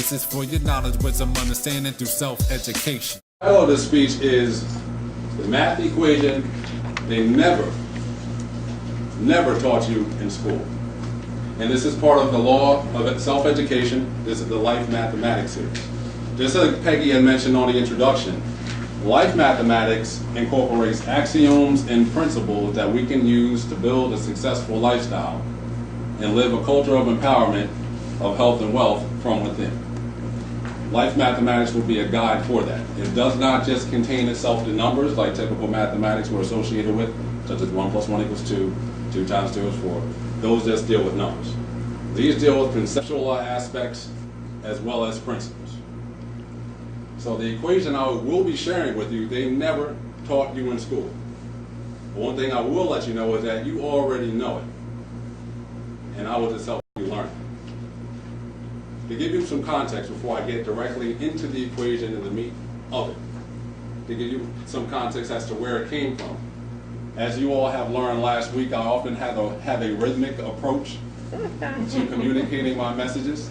basis for your knowledge, wisdom, understanding through self-education. The title of this speech is the math equation they never taught you in school. And this is part of the law of self-education. This is the Life Mathematics series. Just like Peggy had mentioned on the introduction, Life Mathematics incorporates axioms and principles that we can use to build a successful lifestyle and live a culture of empowerment, of health and wealth from within. Life Mathematics will be a guide for that. It does not just contain itself to numbers like typical mathematics we're associated with, such as 1 + 1 = 2, 2 × 2 = 4. Those just deal with numbers. These deal with conceptual aspects as well as principles. So the equation I will be sharing with you, they never taught you in school. But one thing I will let you know is that you already know it. And I will just help you learn it. To give you some context before I get directly into the equation and the meat of it, to give you some context as to where it came from. As you all have learned last week, I often have a rhythmic approach to communicating my messages.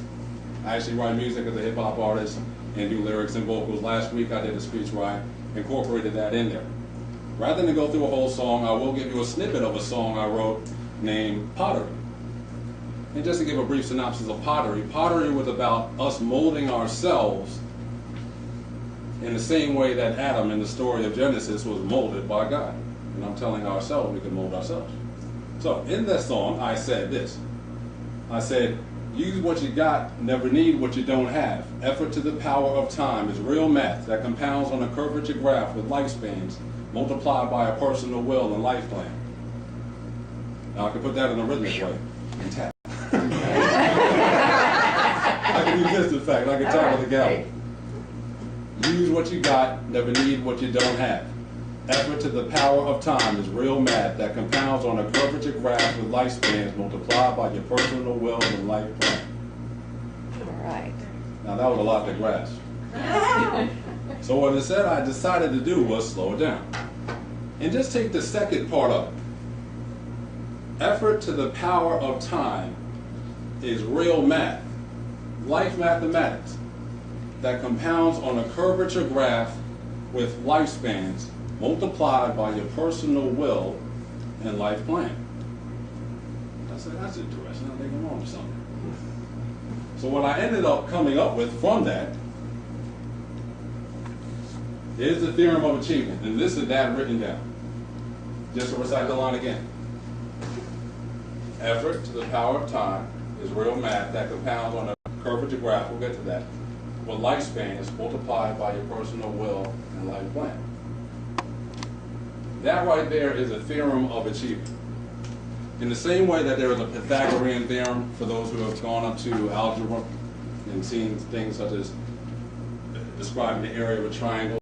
I actually write music as a hip-hop artist and do lyrics and vocals. Last week I did a speech where I incorporated that in there. Rather than go through a whole song, I will give you a snippet of a song I wrote named Pottery. And just to give a brief synopsis of pottery, pottery was about us molding ourselves in the same way that Adam in the story of Genesis was molded by God. And I'm telling ourselves we can mold ourselves. So in that song, I said this. I said, use what you got, never need what you don't have. Effort to the power of time is real math that compounds on a curvature graph with lifespans multiplied by a personal will and life plan. Now I can put that in a rhythmic way and tap. I can do this in fact, I can tap with a gavel. Use what you got, never need what you don't have. Effort to the power of time is real math that compounds on a curvature graph with lifespans multiplied by your personal will and life plan. All right. Now that was a lot to grasp. So what instead I decided to do was slow it down. And just take the second part of it. Effort to the power of time is real math, life mathematics, that compounds on a curvature graph with lifespans multiplied by your personal will and life plan. I said, that's interesting. I think I'm on to something. So what I ended up coming up with from that is the Theorem of Achievement. And this is that written down. Just to recite the line again. Effort to the power of time is real math that compounds on a curvature graph, we'll get to that, with lifespans multiplied by your personal will and life plan. That right there is a theorem of achievement. In the same way that there is a Pythagorean theorem for those who have gone up to algebra and seen things such as describing the area of a triangle,